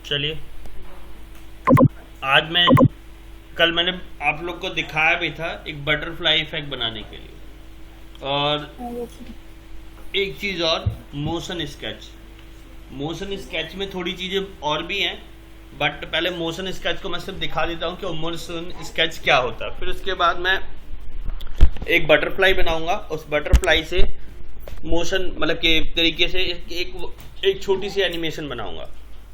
चलिए, आज मैं कल मैंने आप लोग को दिखाया भी था एक बटरफ्लाई इफेक्ट बनाने के लिए। और एक चीज़ और, मोशन स्केच। मोशन स्केच में थोड़ी चीज़ें और भी हैं, बट पहले मोशन स्केच को मैं सिर्फ दिखा देता हूँ कि मोशन स्केच क्या होता है। फिर उसके बाद मैं एक बटरफ्लाई बनाऊंगा, उस बटरफ्लाई से मोशन मतलब के तरीके से एक छोटी सी एनिमेशन बनाऊंगा,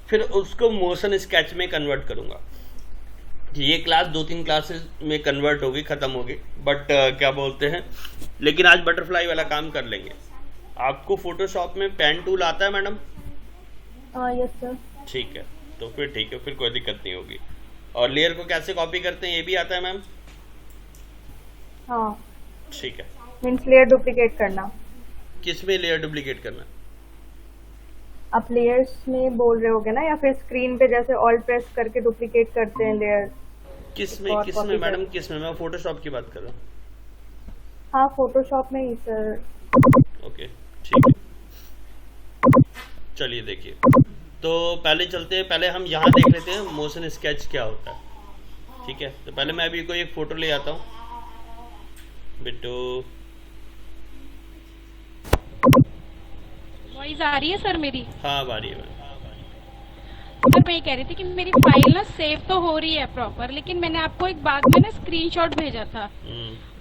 फिर उसको मोशन स्केच में कन्वर्ट करूंगा। ये क्लास 2-3 क्लासेस में कन्वर्ट होगी, ख़त्म होगी, बट क्या बोलते हैं, लेकिन आज बटरफ्लाई वाला काम कर लेंगे। आपको फोटोशॉप में पेन टूल आता है मैडम? Yes sir. ठीक है, तो फिर ठीक है, फिर कोई दिक्कत नहीं होगी। और लेयर को कैसे कॉपी करते हैं ये भी आता है मैम? हाँ, ठीक है। मीन्स लेयर डुप्लीकेट करना। किस में लेयर डुप्लीकेट करना? आप लेयर्स में बोल रहे होगे ना, या फिर स्क्रीन पे जैसे ऑल्ट प्रेस करके डुप्लीकेट करते हैं लेयर? किस में मैडम, किस में? मैं फोटोशॉप की बात कर रहा हूँ। हाँ, फोटोशॉप में ही सर। ओके, ठीक है। चलिए देखिए, तो पहले चलते हैं, पहले हम यहाँ देख लेते हैं मोशन स्केच क्या होता है। ठीक है, तो पहले मैं अभी कोई एक फोटो ले आता हूँ। बिट्टू, वॉइस आ रही है सर मेरी? हाँ आ रही है मैम। सर मैं ये कह रही थी कि मेरी फाइल ना सेव तो हो रही है प्रॉपर, लेकिन मैंने आपको एक बाद में ना स्क्रीनशॉट भेजा था,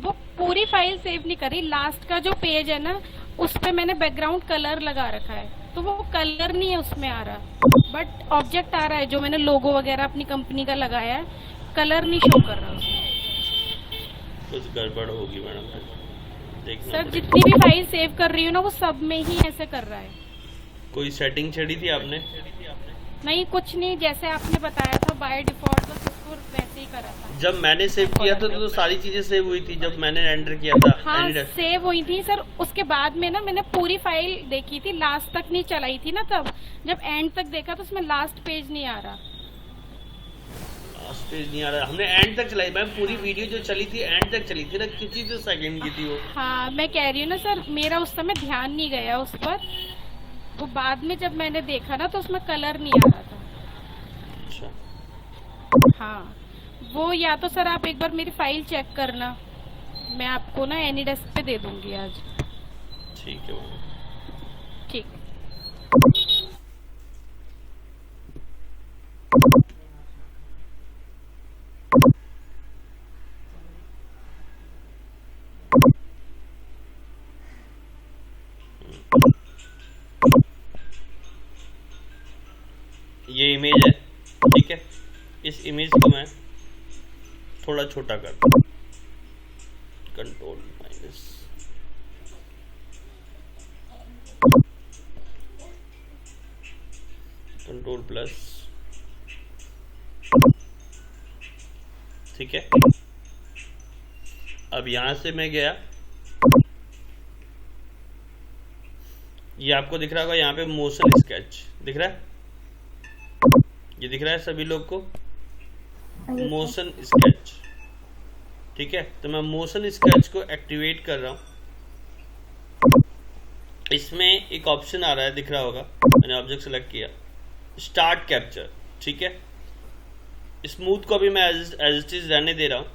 वो पूरी फाइल सेव नहीं करी। लास्ट का जो पेज है ना, उस पे मैंने बैकग्राउंड कलर लगा रखा है, तो वो कलर नहीं है उसमें आ रहा, बट ऑब्जेक्ट आ रहा है जो मैंने लोगो वगैरह अपनी कंपनी का लगाया है, कलर नहीं शो कर रहा उसमें। कुछ गड़बड़ होगी मैडम, देखना सर पड़ेगा। जितनी भी फाइल सेव कर रही हूँ ना, वो सब में ही ऐसे कर रहा है। कोई सेटिंग छेड़ी थी आपने? नहीं, कुछ नहीं, जैसे आपने बताया था बाय डिफॉल्ट तो सबको वैसे ही करा था। जब मैंने सेव किया था तो सारी चीजें सेव हुई थी, जब मैंने एंटर किया था। हाँ, सेव हुई थी सर। उसके बाद में ना मैंने पूरी फाइल देखी थी, लास्ट तक नहीं चलाई थी ना, तब जब एंड तक देखा तो उसमें लास्ट पेज नहीं आ रहा। लास्ट पेज नहीं आ रहा? हमने एंड तक चलाई मैम, पूरी वीडियो जो चली थी एंड तक चली थी ना, किसी तो सेकंड की थी वो। हाँ, मैं कह रही हूँ ना सर, मेरा उस समय ध्यान नहीं गया उस पर, वो बाद में जब मैंने देखा ना तो उसमें कलर नहीं आ रहा था। अच्छा, हाँ, वो या तो सर आप एक बार मेरी फाइल चेक करना, मैं आपको ना एनीडेस्क पे दे दूंगी आज। ठीक है मैम। ठीक। ये इमेज है, ठीक है। इस इमेज को मैं थोड़ा छोटा कर दूं, कंट्रोल माइनस, कंट्रोल प्लस, ठीक है। अब यहां से मैं गया, ये आपको दिख रहा होगा यहाँ पे मोशन स्केच दिख रहा है, ये दिख रहा है सभी लोग को, मोशन स्केच, ठीक है। तो मैं मोशन स्केच को एक्टिवेट कर रहा हूं। इसमें एक ऑप्शन आ रहा है, दिख रहा होगा, मैंने ऑब्जेक्ट सेलेक्ट किया, स्टार्ट कैप्चर, ठीक है। स्मूथ को भी मैं एज इट इज रहने दे रहा हूं,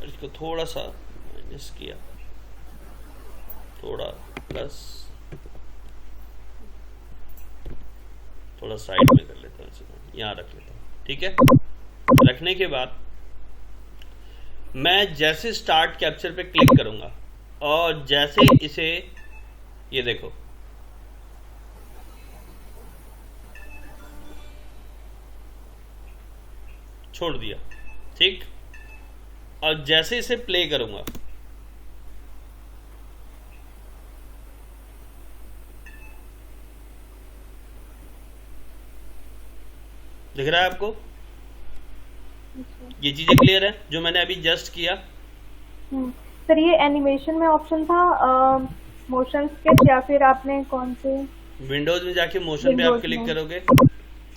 इसको थोड़ा सा माइनस किया, थोड़ा प्लस, थोड़ा साइड में कर लेता हूँ, यहाँ रख लेता हूँ, ठीक है। रखने के बाद मैं जैसे स्टार्ट कैप्चर पे क्लिक करूंगा और जैसे इसे, ये देखो, छोड़ दिया, ठीक। और जैसे इसे प्ले करूंगा, दिख रहा है आपको? ये चीजें क्लियर है जो मैंने अभी जस्ट किया? सर ये एनिमेशन में ऑप्शन था मोशन स्केच, या फिर आपने कौन से? विंडोज में जाके मोशन पे आप क्लिक करोगे,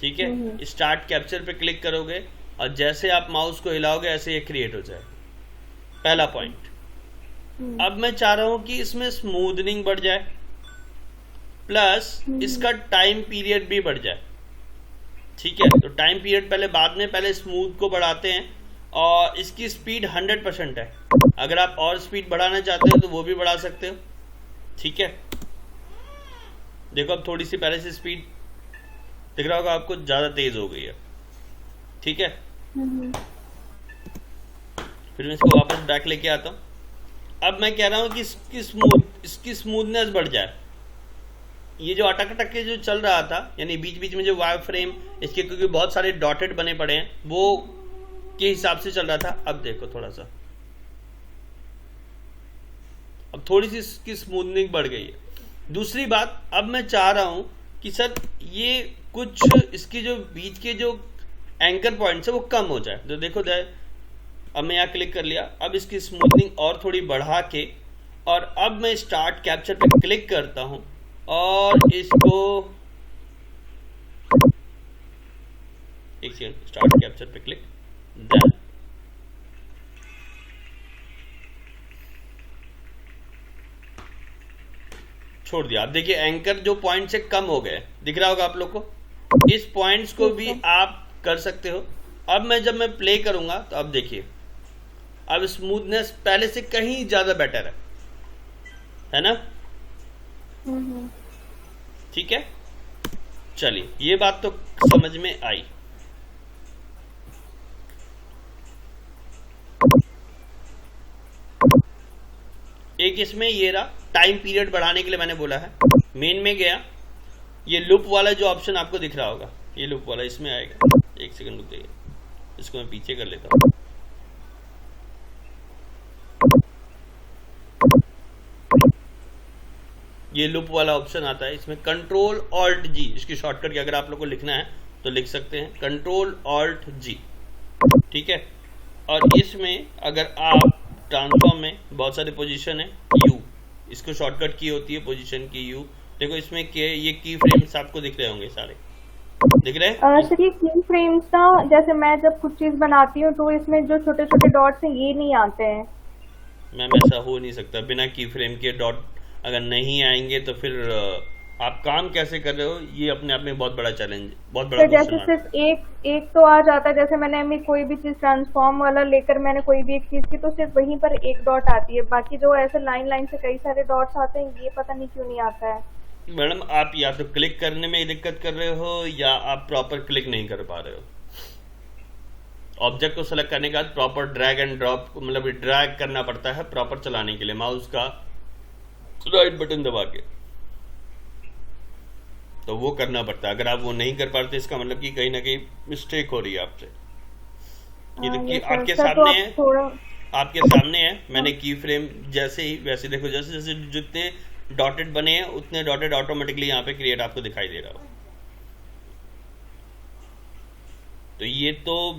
ठीक है, स्टार्ट कैप्चर पे क्लिक करोगे और जैसे आप माउस को हिलाओगे ऐसे ये क्रिएट हो जाए, पहला पॉइंट। अब मैं चाह रहा हूं कि इसमें स्मूथनिंग बढ़ जाए, प्लस इसका टाइम पीरियड भी बढ़ जाए। ठीक है, तो टाइम पीरियड पहले बाद में, पहले स्मूथ को बढ़ाते हैं और इसकी स्पीड 100% है। अगर आप और स्पीड बढ़ाना चाहते हो तो वो भी बढ़ा सकते हो। ठीक है, देखो अब थोड़ी सी पहले से स्पीड दिख रहा होगा आपको, ज्यादा तेज हो गई है। ठीक है, फिर मैं इसको वापस बैक लेके आता हूँ। अब मैं कह रहा हूँ कि इसकी स्मूथनेस बढ़ जाए। ये जो अटक अटक के जो चल रहा था, यानी बीच बीच में जो वायर फ्रेम इसके, क्योंकि बहुत सारे डॉटेड बने पड़े हैं, वो के हिसाब से चल रहा था। अब देखो थोड़ा सा, अब थोड़ी सी इसकी स्मूथनिंग बढ़ गई है। दूसरी बात, अब मैं चाह रहा हूं कि सर ये कुछ इसके जो बीच के जो एंकर पॉइंट्स है वो कम हो जाए। तो देखो अब मैं यहाँ क्लिक कर लिया। अब इसकी स्मूथनिंग और थोड़ी बढ़ा के, और अब मैं स्टार्ट कैप्चर पे क्लिक करता हूं और इसको एक सेकंड, स्टार्ट कैप्चर पे क्लिक, डन। छोड़ दिया। आप देखिए एंकर जो पॉइंट से कम हो गए, दिख रहा होगा आप लोग को। इस पॉइंट्स को भी आप कर सकते हो। अब जब मैं प्ले करूंगा तो अब देखिए, अब स्मूथनेस पहले से कहीं ज्यादा बेटर है ना। ठीक है, चलिए ये बात तो समझ में आई। एक इसमें ये रहा, टाइम पीरियड बढ़ाने के लिए मैंने बोला है। मेन में गया, ये लूप वाला जो ऑप्शन आपको दिख रहा होगा, ये लूप वाला इसमें आएगा। एक सेकंड रुक जाइए, इसको मैं पीछे कर लेता हूँ। ये लूप वाला ऑप्शन आता है, इसमें कंट्रोल ऑल्ट जी, इसकी शॉर्टकट की अगर आप लोग को लिखना है तो लिख सकते हैं, कंट्रोल ऑल्ट जी। ठीक है, और इसमें अगर आप ट्रांसफॉर्म में बहुत सारी पोजीशन है, यू, इसको शॉर्टकट की होती है पोजीशन की यू। देखो इसमें ये की फ्रेम्स आपको दिख रहे होंगे, सारे दिख रहे हैं। सर ये की फ्रेम्स ना, जैसे मैं जब कुछ चीज बनाती हूँ तो इसमें जो छोटे छोटे डॉट्स हैं ये नहीं आते हैं। मैम ऐसा हो नहीं सकता, बिना की फ्रेम के डॉट अगर नहीं आएंगे तो फिर आप काम कैसे कर रहे हो, ये अपने आप में बहुत बड़ा चैलेंज, बहुत बड़ा तो जैसे सिर्फ एक तो आ जाता है। जैसे मैंने अभी कोई भी चीज ट्रांसफॉर्म वाला लेकर मैंने कोई भी एक चीज की, तो सिर्फ वहीं पर एक डॉट आती है। बाकी जो ऐसे लाइन लाइन से कई सारे डॉट्स आते हैं, ये पता नहीं क्यों नहीं आता है। मैडम आप या तो क्लिक करने में दिक्कत कर रहे हो, या आप प्रॉपर क्लिक नहीं कर पा रहे हो। ऑब्जेक्ट को सेलेक्ट करने के बाद प्रॉपर ड्रैग एंड ड्रॉप, मतलब ड्रैग करना पड़ता है प्रॉपर चलाने के लिए, माउस का राइट बटन दबा के, तो वो करना पड़ता है। अगर आप वो नहीं कर पाते, इसका मतलब कि कहीं ना कहीं मिस्टेक हो रही है आपसे। ये देखिए आपके सामने है, आपके सामने है। मैंने की फ्रेम जैसे ही वैसे देखो, जैसे जैसे जितने डॉटेड बने हैं उतने डॉटेड ऑटोमेटिकली यहाँ पे क्रिएट आपको दिखाई दे रहा हो। तो ये तो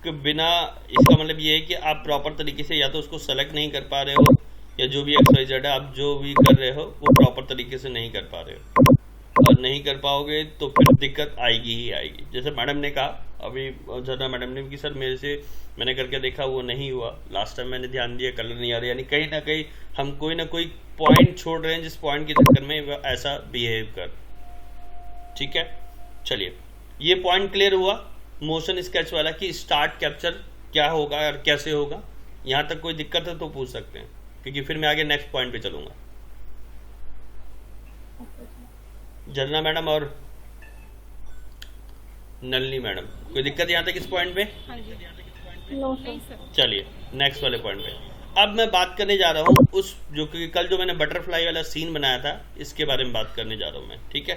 बिना, इसका मतलब ये है कि आप प्रॉपर तरीके से या तो उसको सेलेक्ट नहीं कर पा रहे हो, या जो भी XYZ है आप जो भी कर रहे हो वो प्रॉपर तरीके से नहीं कर पा रहे हो। और नहीं कर पाओगे तो फिर दिक्कत आएगी ही आएगी। जैसे मैडम ने कहा अभी, झरना मैडम ने कि सर मेरे से मैंने करके देखा वो नहीं हुआ, लास्ट टाइम मैंने ध्यान दिया कलर नहीं आ रहा। यानी कहीं ना कहीं हम कोई ना कोई पॉइंट छोड़ रहे हैं, जिस पॉइंट के चक्कर में ऐसा बिहेव कर। ठीक है, चलिए ये पॉइंट क्लियर हुआ मोशन स्केच वाला कि स्टार्ट कैप्चर क्या होगा और कैसे होगा। यहाँ तक कोई दिक्कत है तो पूछ सकते हैं, क्योंकि फिर मैं आगे नेक्स्ट पॉइंट पे चलूंगा। झरना मैडम और नलिनी मैडम, कोई दिक्कत यहाँ तक इस पॉइंट पे? हाँ जी। नहीं सर। चलिए नेक्स्ट वाले पॉइंट पे अब मैं बात करने जा रहा हूँ उस जो कि कल जो मैंने बटरफ्लाई वाला सीन बनाया था, इसके बारे में बात करने जा रहा हूँ मैं। ठीक है,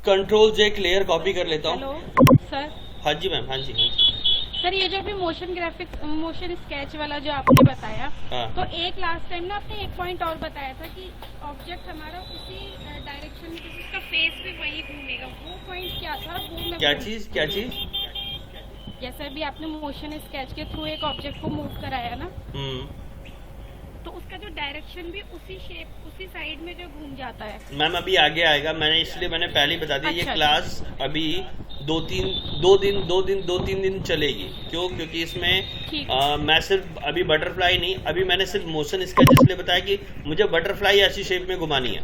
कंट्रोल जे क्लियर कॉपी कर लेता हूँ। Hello sir. हाँ जी मैम, हाँ जी हाँ जी। सर ये जो भी मोशन ग्राफिक्स, मोशन स्केच वाला जो आपने बताया, हाँ। तो एक लास्ट टाइम ना आपने एक पॉइंट और बताया था कि ऑब्जेक्ट हमारा उसी डायरेक्शन में, उसका फेस भी वही घूमेगा। वो पॉइंट क्या था? वो मैं क्या चीज, क्या चीज? जैसे अभी आपने मोशन स्केच के थ्रू एक ऑब्जेक्ट को मूव कराया ना, तो उसका जो डायरेक्शन भी उसी शेप, उसी साइड में जो घूम जाता है। मैम अभी आगे आएगा, मैंने इसलिए मैंने पहले ही बता दिया। अच्छा, ये क्लास अभी दो तीन दिन चलेगी। क्यों? क्योंकि इसमें मैं सिर्फ अभी बटरफ्लाई नहीं, अभी मैंने सिर्फ मोशन स्केच इसलिए बताया कि मुझे बटरफ्लाई ऐसी शेप में घुमानी है,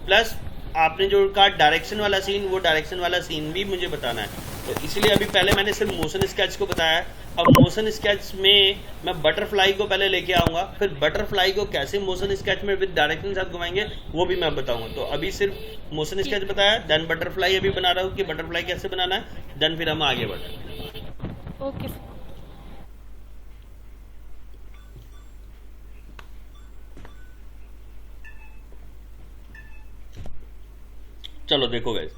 प्लस आपने जो कहा डायरेक्शन वाला सीन, वो डायरेक्शन वाला सीन भी मुझे बताना है। तो इसलिए अभी पहले मैंने सिर्फ मोशन स्केच को बताया है। अब मोशन स्केच में मैं बटरफ्लाई को पहले लेके आऊँगा, फिर बटरफ्लाई को कैसे मोशन स्केच में विद डायरेक्शन के साथ घुमाएंगे वो भी मैं बताऊँगा। तो अभी सिर्फ मोशन स्केच बताया, देन बटरफ्लाई अभी बना रहा हूँ कि बटरफ्लाई कैसे बनाना है, देन फिर हम आगे बढ़ेंगे। Okay sir. चलो देखो गाइस,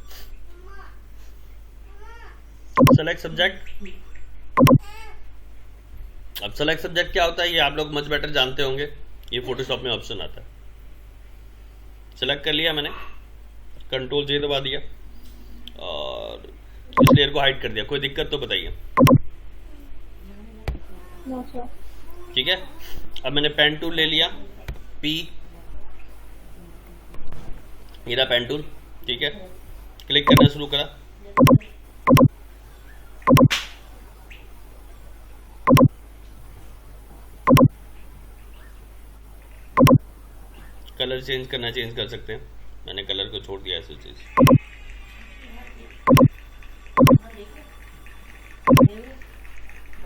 सेलेक्ट सब्जेक्ट। अब सेलेक्ट सब्जेक्ट क्या होता है ये आप लोग मच बेटर जानते होंगे, ये फोटोशॉप में ऑप्शन आता है। सेलेक्ट कर लिया मैंने, कंट्रोल जे दबा दिया और इस लेयर को हाइड कर दिया। कोई दिक्कत तो बताइए। No sir. ठीक है, अब मैंने पेन टूल ले लिया, पी, मेरा पेन टूल, ठीक है, क्लिक करना शुरू करा। कलर चेंज करना चेंज कर सकते हैं, मैंने कलर को छोड़ दिया ऐसे चीज।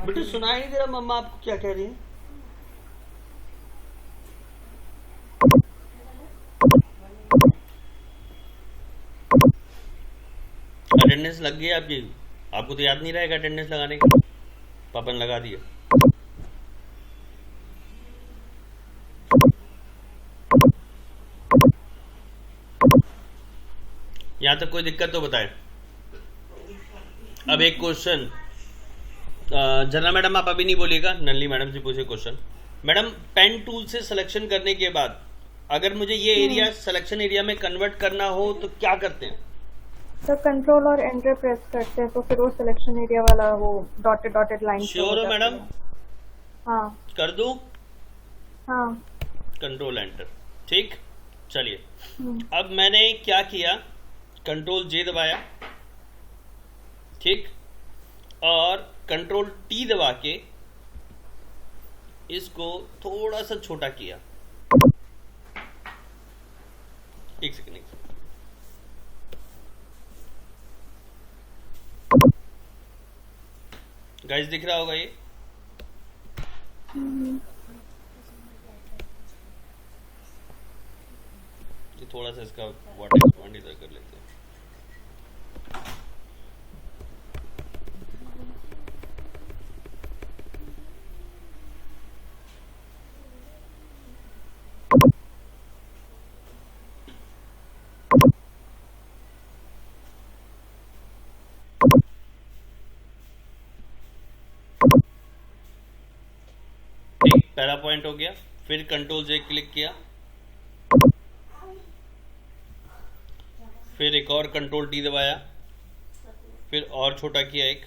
बेटा सुना ही जरा मम्मा आपको क्या कह रही है। अटेंडेंस लग गई आपकी, आपको तो याद नहीं रहेगा अटेंडेंस लगाने का, पापा ने लगा दिया। यहाँ तक कोई दिक्कत तो बताएं। अब एक क्वेश्चन, झरना मैडम आप अभी नहीं बोलिएगा, नलनी मैडम से पूछे क्वेश्चन। मैडम पेन टूल से सिलेक्शन करने के बाद अगर मुझे ये एरिया सिलेक्शन एरिया में कन्वर्ट करना हो तो क्या करते हैं? सर कंट्रोल और एंटर प्रेस करते हैं तो फिर वो सिलेक्शन एरिया वाला वो डॉटेड डॉटेड लाइन। श्योर हो मैडम? हाँ कर दूं? हाँ। कंट्रोल एंटर, ठीक। चलिए अब मैंने क्या किया, कंट्रोल जे दबाया, ठीक, और कंट्रोल टी दबा के इसको थोड़ा सा छोटा किया। एक सेकंड, एक सेकंड। गाइस दिख रहा होगा ये? थोड़ा सा इसका वाटर एक्सपांड इधर कर लेते हैं। पहला पॉइंट हो गया, फिर कंट्रोल जे क्लिक किया, फिर एक और कंट्रोल टी दबाया, फिर और छोटा किया एक,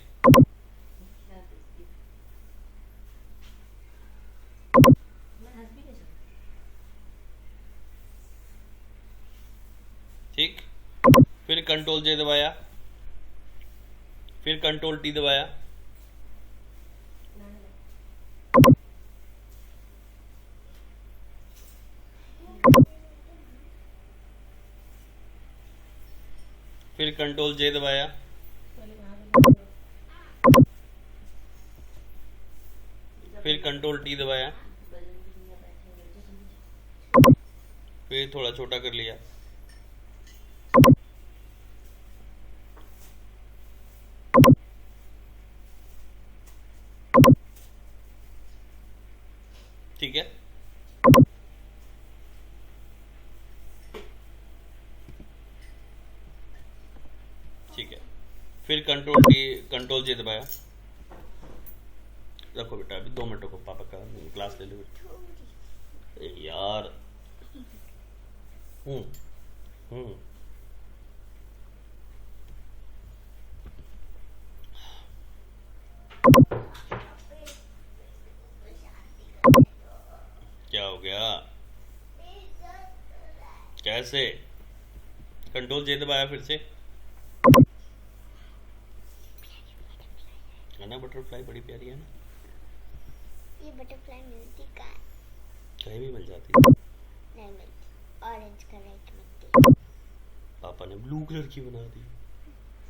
ठीक, फिर कंट्रोल जे दबाया, फिर कंट्रोल टी दबाया, फिर कंट्रोल जे दबाया, फिर कंट्रोल टी दबाया, फिर थोड़ा छोटा कर लिया, ठीक है। ठीक है, फिर कंट्रोल जे दबाया। रखो बेटा अभी 2 मिनट को पापा का क्लास ले लो यार। क्या हो गया? कैसे? कंट्रोल जे दबाया फिर से, है ना? बटरफ्लाई बड़ी प्यारी है ना? ये बटरफ्लाई मिलती कहाँ है? कहीं भी मिल जाती है। नहीं मिलती, ऑरेंज कलर की मिलती मैंने ब्लू कलर की बना दी।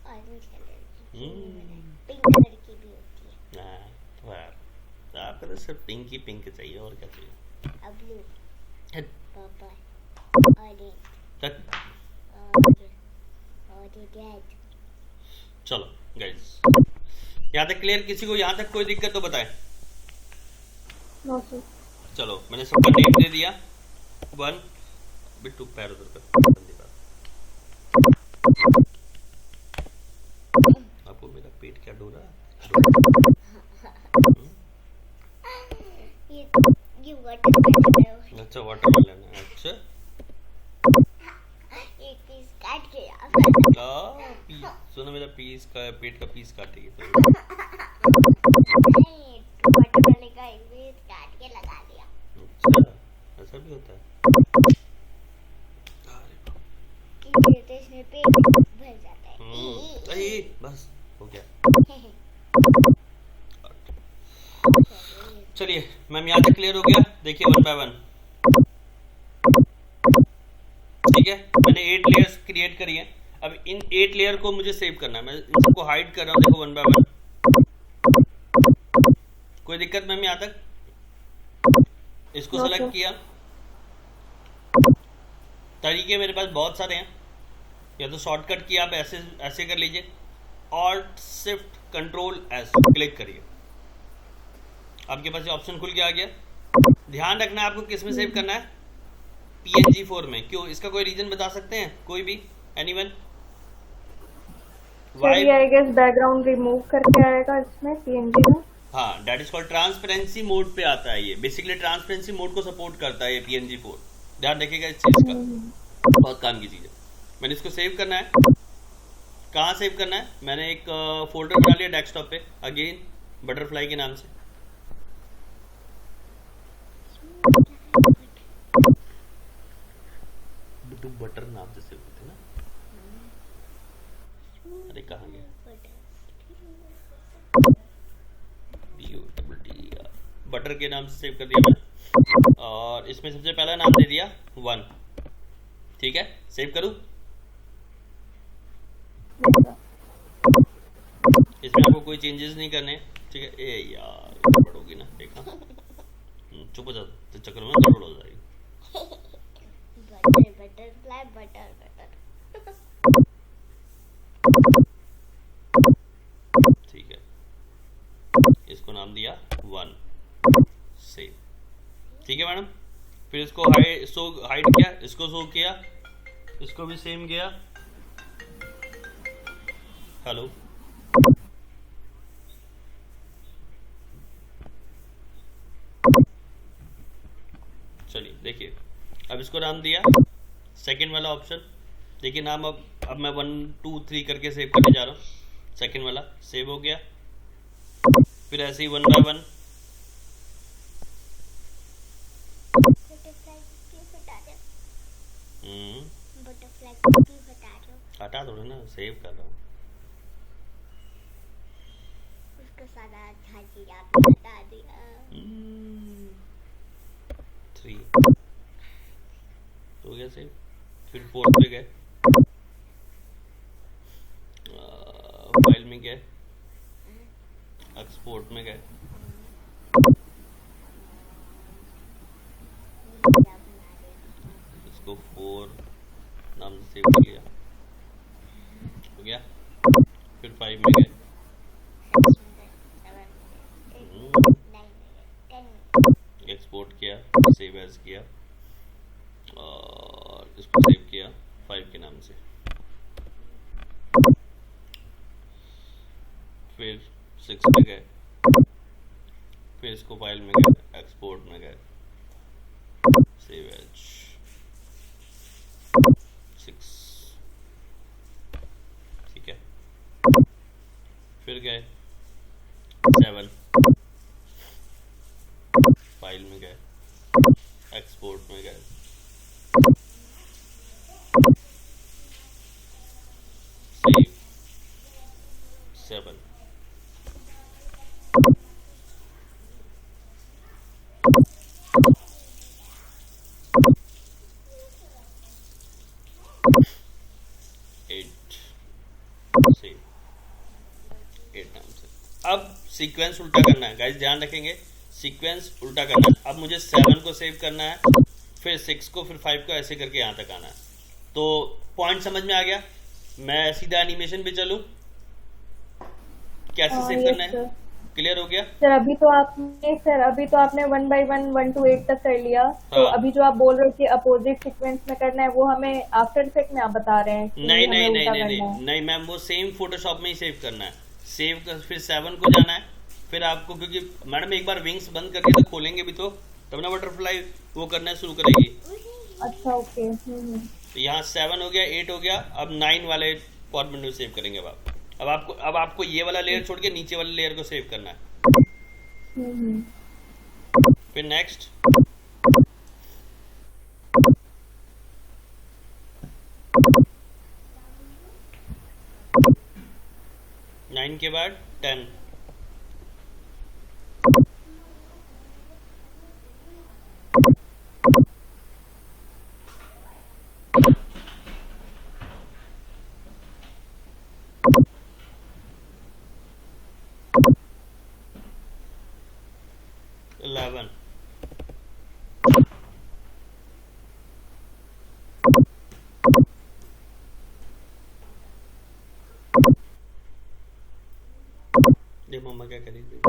ऑरेंज कलर की, हम्म, पिंक कलर की भी होती है। हाँ, वाह, आपको तो सिर्फ पिंक ही पिंक चाहिए, और क्या चाहिए? अब ब्लू, हट, पर्पल, ऑरेंज हट। और रेड। चलो गाइस, यहाँ तक क्लियर? किसी को यहाँ तक कोई दिक्कत तो बताए। No sir. चलो मैंने सबका नेम दे दिया। 1 बिट्टू पैर उधर कर, गंदी बात। आपको मेरा पेट क्या डो रहा है? ये वाटरमेलन है। अच्छा वाटरमेलन है, अच्छा। एक पीस काट के पीस सुनो, मेरा पीस का पेट का पीस काटेगी तो। नहीं, वाटरमेलन का एक पीस काट के लगा दिया। अच्छा, ऐसा भी होता है। इसलिए तो इसमें पेट भर जाता है। अरे बस हो गया। चलिए मैम, यहाँ तक क्लियर हो गया। देखिए 1 बाय 1, ठीक है। मैंने 8 लेयर्स क्रिएट करी है। अब इन 8 लेयर को मुझे सेव करना है। मैं इन सबको हाइड कर रहा हूँ। देखो 1 बाय 1। कोई दिक्कत मैम यहाँ तक? इसको No, सेलेक्ट sir. किया। तरीके मेरे पास बहुत सारे हैं। या तो शॉर्टकट की आप ऐसे ऐसे कर लीजिए, alt shift control S click करिए, आपके पास ये ऑप्शन खुल के आ गया। ध्यान रखना है आपको किस में सेव करना है, PNG 4 में। क्यों? इसका कोई रीजन बता सकते हैं कोई भी? एनीवन? सर ये आई गेस बैकग्राउंड रिमूव करके आएगा इसमें PNG में। हाँ, that is called transparency mode पे आता है ये। बेसिकली ट्रांसपेरेंसी मोड को सपोर्ट करता है ये PNG 4। ध्यान रखिएगा इस चीज का, बहुत काम की चीज है। मैंने इसको सेव करना है। कहाँ सेव करना है? मैंने एक फोल्डर बना लिया डेस्कटॉप पे, अगेन बटरफ्लाई के नाम से। बटर नाम से सेव होते ना। अरे कहाँ गया? बटर के नाम से सेव कर दिया मैंने। और इसमें सबसे पहला नाम दे दिया 1। ठीक है, सेव करूं? इसमें आपको कोई चेंजेस नहीं करने, ठीक है। ए यार गड़बड़ होगी ना, देखा। चुप हो जा, तो चक्कर में गड़बड़ हो जाएगी। Butterfly butter. ठीक है, इसको नाम दिया 1, सेव। ठीक है मैडम। फिर इसको हाइड किया, इसको शो किया, इसको भी सेम किया। हेलो, चलिए देखिए, अब इसको नाम दिया सेकंड वाला ऑप्शन। देखिए नाम अब मैं 1 2 3 करके सेव करने जा रहा हूँ। सेकंड वाला सेव हो गया। फिर ऐसे ही 1 बाय 1। बटरफ्लाई को भी बता दो। हटा दो ना, सेव कर रहा हूँ। उसको सारा झांसी आपने बता दिया। 3 हो गया सेव। फिर 4 पे गए, फाइल में गए, एक्सपोर्ट में गए। इसको 4 नाम से सेव कर लिया, हो गया। फिर 5 में गए, 10 एक्सपोर्ट किया, सेव एज किया, और इसको सेव किया 5 के नाम से। फिर 6 पे गए, फिर इसको फाइल में गए, एक्सपोर्ट में गए, सेव एज 6। ठीक है। फिर गए 7, फाइल में गए, एक्सपोर्ट में गए, सेव 7। सीक्वेंस उल्टा करना है गाइस, ध्यान रखेंगे, सीक्वेंस उल्टा करना है। अब मुझे 7 को सेव करना है, फिर 6 को, फिर 5 को, ऐसे करके यहाँ तक आना है। तो पॉइंट समझ में आ गया। मैं सीधा एनिमेशन पे चलूँ, कैसे सेव yes, करना है, क्लियर हो गया? सर अभी तो आपने 1 by 1 1 to 8 तक कर लिया। तो हाँ। अभी जो आप बोल रहे हो कि अपोजिट सीक्वेंस में करना है, वो हमें आफ्टर इफेक्ट में आप बता रहे हैं कि नहीं हमें नहीं नहीं उल्टा नहीं करना है। नहीं नहीं मैम, वो सेम फोटोशॉप में ही सेव करना है। सेव कर, फिर 7 को जाना है, फिर आपको, क्योंकि मैडम एक बार विंग्स बंद करके तो खोलेंगे भी तो, तब ना बटरफ्लाई वो करना शुरू करेगी। अच्छा ओके। तो यहाँ 7 हो गया, 8 हो गया, अब 9 वाले फॉर्मेट में सेव करेंगे अब आपको ये वाला लेयर छोड़ के नीचे वाले लेयर को सेव करना है। फिर नेक्स्ट, नाइन के बाद 10, इलेवन, ये मम्मा क्या करेगी?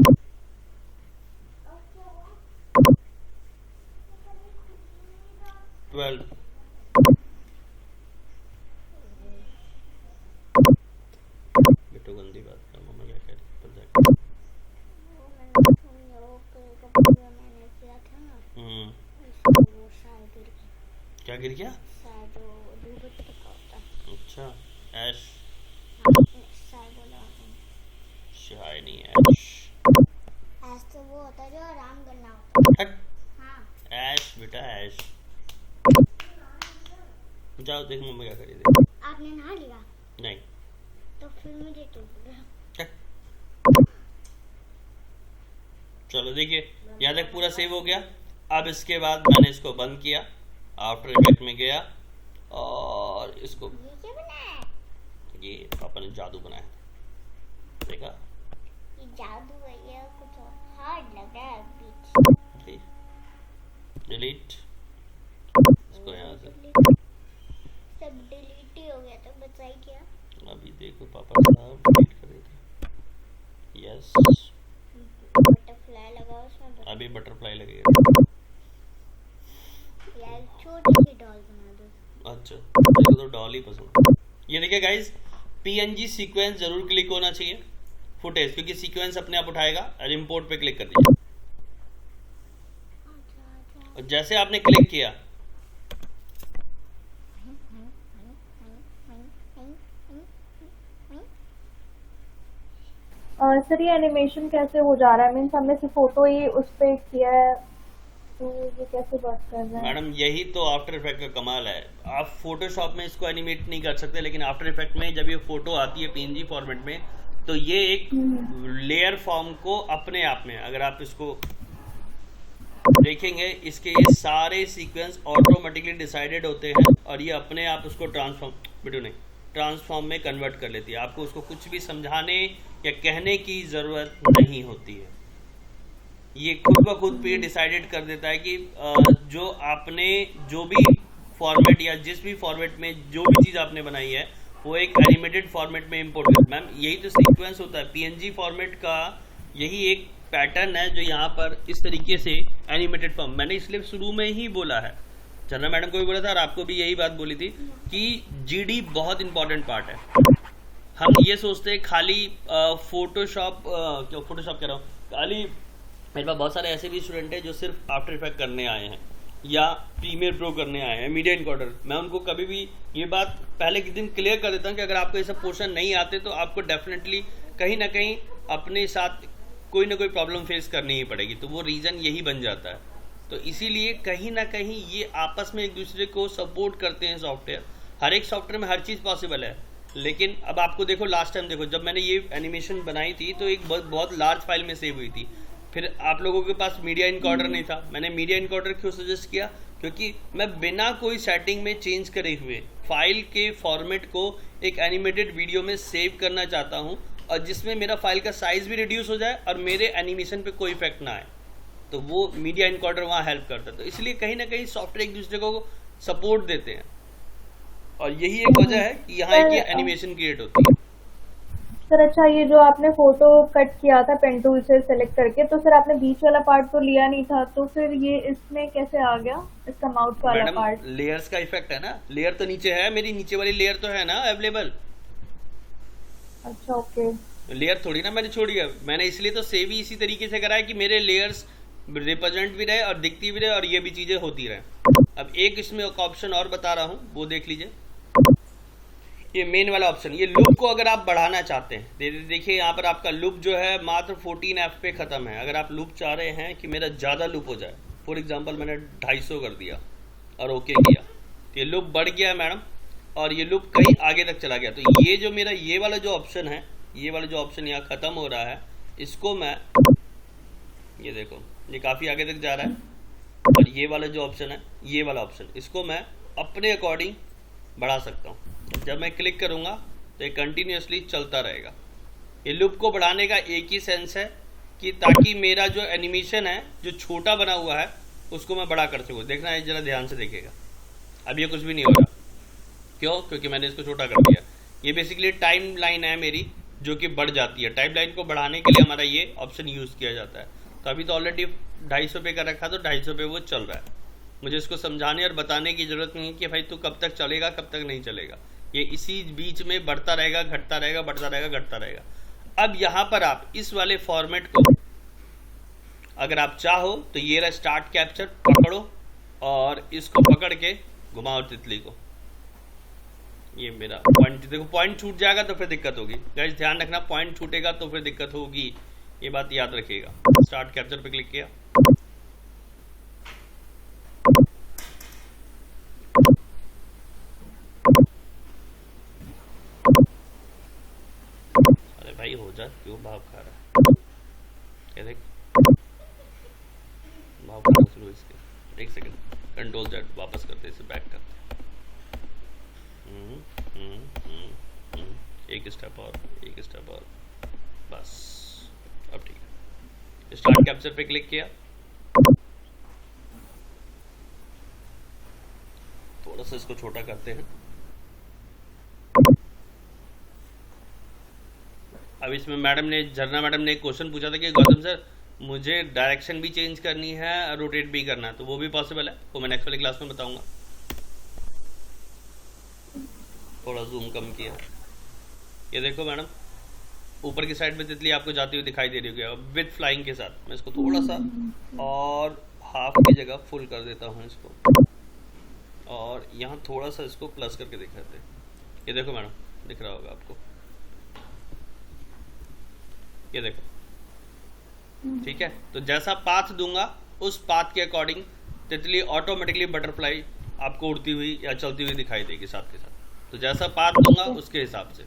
12, बेटो गंदी बात कर, मम्मा क्या करेगी? मैंने किया था ना, वो शायद गिर गया, क्या गिर गया? शायद वो दूध का होता है। अच्छा, ऐश, शायद बोला शाइनी ऐश, ऐसा तो वो होता है जो आराम करना होता हट, है। हाँ, ऐश बेटा ऐश। जाओ देख मम्मा क्या करेगी। आपने नहा लिया नहीं, तो फिर मुझे क्यों बोला? हट। चलो देखिए, यहाँ तक पूरा सेव हो गया। अब इसके बाद मैंने इसको बंद किया, आफ्टर इफेक्ट में गया और इसको, ये क्या बनाया? ये पापा ने जादू बनाया, देखा? ये जादू है, ये कुछ और हार्ड लग रहा है बीच। डिलीट इसको यहाँ से। सब डिलीट ही हो गया, तो बचा ही क्या? अभी देखो पापा साहब डिलीट कर देते। यस, बटरफ्लाई लगा उसमें, अभी बटरफ्लाई लगेगा। यार छोटी सी डॉल बना दो। अच्छा, मुझे तो डॉल ही पसंद। ये देखिए गाइस, पीएनजी सीक्वेंस जरूर क्लिक होना चाहिए फुटेज, क्योंकि सीक्वेंस अपने आप उठाएगा। और इंपोर्ट पे क्लिक कर दीजिए, और जैसे आपने क्लिक किया, सर ये एनिमेशन कैसे हो जा रहा है? मीन्स हमने सिर्फ फोटो ही उस पे किया है, तो ये कैसे वर्क कर रहा है? मैडम यही तो आफ्टर इफेक्ट का कमाल है। आप फोटोशॉप में इसको एनिमेट नहीं कर सकते, लेकिन आफ्टर इफेक्ट में जब ये फोटो आती है पीएनजी फॉर्मेट में, तो ये एक लेयर फॉर्म को अपने आप में, अगर आप इसको देखेंगे, इसके ये सारे सीक्वेंस ऑटोमेटिकली डिसाइडेड होते हैं और ये अपने आप उसको ट्रांसफॉर्म में कन्वर्ट कर लेती है। आपको उसको कुछ भी समझाने या कहने की ज़रूरत नहीं होती है, ये खुद ब खुद पे डिसाइडेड कर देता है कि जो आपने जो भी फॉर्मेट या जिस भी फॉर्मेट में जो भी चीज़ आपने बनाई है वो एक एनिमेटेड फॉर्मेट में इंपोर्ट कर। मैम यही तो सीक्वेंस होता है पीएनजी फॉर्मेट का, यही एक पैटर्न है जो यहाँ पर इस तरीके से एनिमेटेड फॉर्म। मैंने इसलिए शुरू में ही बोला है, चंद्रा मैडम को भी बोला था और आपको भी यही बात बोली थी कि जीडी बहुत इंपॉर्टेंट पार्ट है। हम ये सोचते हैं खाली फोटोशॉप कह रहा हूँ, खाली मेरे पास बहुत सारे ऐसे भी स्टूडेंट हैं जो सिर्फ आफ्टर इफेक्ट करने आए हैं या प्रीमियर प्रो करने आए हैं, मीडिया इनकोडर। मैं उनको कभी भी ये बात पहले के दिन क्लियर कर देता हूँ कि अगर आपको ये सब पोर्शन नहीं आते तो आपको डेफिनेटली कहीं ना कहीं अपने साथ कोई ना कोई प्रॉब्लम फेस करनी ही पड़ेगी, तो वो रीज़न यही बन जाता है। तो इसीलिए कहीं ना कहीं ये आपस में एक दूसरे को सपोर्ट करते हैं सॉफ्टवेयर। हर एक सॉफ्टवेयर में हर चीज़ पॉसिबल है, लेकिन अब आपको देखो लास्ट टाइम देखो जब मैंने ये एनिमेशन बनाई थी तो एक बहुत लार्ज फाइल में सेव हुई थी। फिर आप लोगों के पास मीडिया इनकोडर नहीं था, मैंने मीडिया इनकोडर क्यों सजेस्ट किया? क्योंकि मैं बिना कोई सेटिंग में चेंज करे हुए फाइल के फॉर्मेट को एक एनिमेटेड वीडियो में सेव करना चाहता हूँ और जिसमें मेरा फाइल का साइज भी रिड्यूस हो जाए और मेरे एनिमेशन पे कोई इफेक्ट ना आए, तो वो मीडिया इनकोडर वहाँ हेल्प करता है। तो इसलिए कहीं ना कहीं सॉफ्टवेयर एक दूसरे को सपोर्ट देते हैं, और यही एक वजह है कि यहाँ एक एनिमेशन क्रिएट होती है। सर अच्छा, ये जो आपने फोटो कट किया था पेन टूल से सेलेक्ट करके, तो सर आपने बीच वाला पार्ट तो लिया नहीं था, तो फिर ये इसमें कैसे आ गया, इसका माउथ वाला पार्ट? मैडम लेयर्स का इफेक्ट है ना, लेयर तो नीचे है, मेरी नीचे वाली लेयर तो है ना अवेलेबल। अच्छा ओके। लेयर थोड़ी ना मैंने छोड़ी है, मैंने इसलिए तो सेव ही इसी तरीके से करा है कि मेरे लेयर्स रिप्रेजेंट भी रहे और दिखती भी रहे और ये भी चीजें होती रहे। अब एक इसमें एक ऑप्शन और बता रहा हूँ, वो देख लीजिए। ये मेन वाला ऑप्शन, ये लूप को अगर आप बढ़ाना चाहते हैं, देखिए यहाँ पर आपका लूप जो है मात्र 14F पे खत्म है। अगर आप लूप चाह रहे हैं कि मेरा ज़्यादा लूप हो जाए, फॉर एग्जांपल मैंने 250 कर दिया और ओके किया, तो ये लूप बढ़ गया मैडम, और ये लूप कहीं आगे तक चला गया। तो ये जो मेरा ये वाला जो ऑप्शन है, ये वाला जो ऑप्शन यहाँ ख़त्म हो रहा है, इसको मैं, ये देखो ये काफ़ी आगे तक जा रहा है, और ये वाला जो ऑप्शन है, ये वाला ऑप्शन, इसको मैं अपने अकॉर्डिंग बढ़ा सकता हूँ। जब मैं क्लिक करूंगा तो ये कंटिन्यूसली चलता रहेगा। ये लूप को बढ़ाने का एक ही सेंस है कि ताकि मेरा जो एनिमेशन है जो छोटा बना हुआ है उसको मैं बड़ा कर सकूँ। देखना है, जरा ध्यान से देखिएगा, अब ये कुछ भी नहीं हो रहा। क्यों? क्योंकि मैंने इसको छोटा कर दिया। ये बेसिकली टाइम लाइन है मेरी जो कि बढ़ जाती है। टाइम लाइन को बढ़ाने के लिए हमारा ये ऑप्शन यूज़ किया जाता है। तो अभी तो ऑलरेडी 250 पे का रखा, तो 250 पे वो चल रहा है। मुझे इसको समझाने और बताने की ज़रूरत नहीं है कि भाई तू कब तक चलेगा कब तक नहीं चलेगा। ये इसी बीच में बढ़ता रहेगा, घटता रहेगा, बढ़ता रहेगा, घटता रहेगा। अब यहाँ पर आप इस वाले फॉर्मेट को अगर आप चाहो तो ये रहा स्टार्ट कैप्चर, पकड़ो और इसको पकड़ के घुमाओ तितली को। ये मेरा पॉइंट, देखो पॉइंट छूट जाएगा तो फिर दिक्कत होगी। गाइस ध्यान रखना, पॉइंट छूटेगा तो फिर दिक्कत होगी, ये बात याद रखिएगा। स्टार्ट कैप्चर पे क्लिक किया, अरे भाई हो जा, क्यों भाव खा रहा है? क्या देख, भाव खाना शुरू इसके। एक सेकंड, कंट्रोल Z वापस करते, इसे बैक करते। एक स्टेप और, एक स्टेप और, बस अब ठीक है। स्टार्ट कैप्चर पे क्लिक किया, थोड़ा सा इसको छोटा करते हैं। अब इसमें मैडम ने, झरना मैडम ने एक क्वेश्चन पूछा था कि गौतम सर मुझे डायरेक्शन भी चेंज करनी है और रोटेट भी करना है, तो वो भी पॉसिबल है, वो मैं नेक्स्ट वाली क्लास में बताऊंगा। थोड़ा जूम कम किया, ये देखो मैडम ऊपर की साइड में तितली आपको जाती हुई दिखाई दे रही होगी विद फ्लाइंग के साथ। मैं इसको थोड़ा सा और हाफ की जगह फुल कर देता हूँ इसको, और यहाँ थोड़ा सा इसको प्लस करके दिखाते हैं। ये देखो मैडम, दिख रहा होगा आपको, ये देखो, ठीक है। तो जैसा पाथ दूंगा उस पाथ के अकॉर्डिंग तितली ऑटोमेटिकली बटरफ्लाई आपको उड़ती हुई या चलती हुई दिखाई देगी साथ के साथ। तो जैसा पाथ दूंगा उसके हिसाब से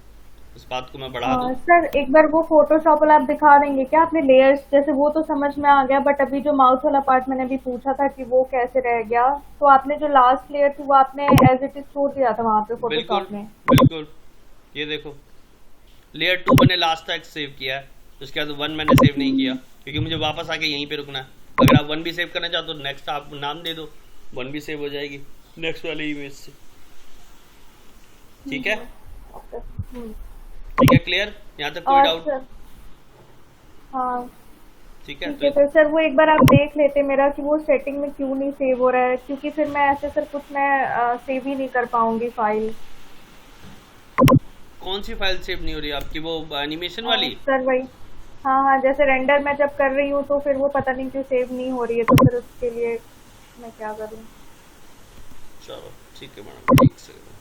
उस पाथ को मैं बढ़ा दूं। सर एक बार वो फोटोशॉप वाला आप दिखा देंगे क्या? आपने लेयर्स जैसे वो तो समझ में आ गया, बट अभी जो माउथ वाला पार्ट मैंने अभी पूछा था कि वो कैसे रह गया, तो आपने जो लास्ट लेयर थी वो आपने एज इट इज छोड़ दिया था वहाँ पे फोटोशॉप में। बिल्कुल, ये देखो लेयर 2 मैंने लास्ट तक सेव किया है, उसके बाद 1 मैंने सेव नहीं किया क्योंकि मुझे वापस आके यहीं पे रुकना है। अगर आप 1 भी सेव करना चाहो तो नेक्स्ट आप नाम दे दो, 1 भी सेव हो जाएगी नेक्स्ट वाले इमेज से। ठीक है, ठीक है, क्लियर? यहाँ तक कोई डाउट? हाँ ठीक है। तो सर वो एक बार आप देख लेते मेरा कि वो सेटिंग में क्यों नहीं सेव हो रहा है, क्योंकि फिर मैं ऐसे सर कुछ मैं सेव ही नहीं कर पाऊंगी फाइल। कौन सी फाइल सेव नहीं हो रही आपकी? वो एनिमेशन वाली? सर वही, हाँ, जैसे रेंडर मैं जब कर रही हूँ तो फिर वो पता नहीं क्यों सेव नहीं हो रही है, तो फिर उसके लिए मैं क्या करूँ? चलो ठीक है मैडम, एक सेकंड।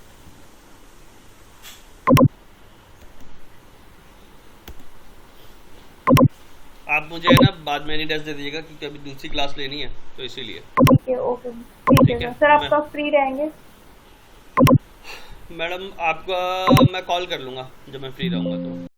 आप मुझे है ना बाद में एनीडेस्क दे दीजिएगा क्योंकि अभी दूसरी क्लास लेनी है तो इसीलिए। ठीक है, ओके, ठीक है सर। आप कब फ्री रहेंगे? मैडम आपका मैं कॉल कर लूँगा जब मैं फ्री रहूँगा तो।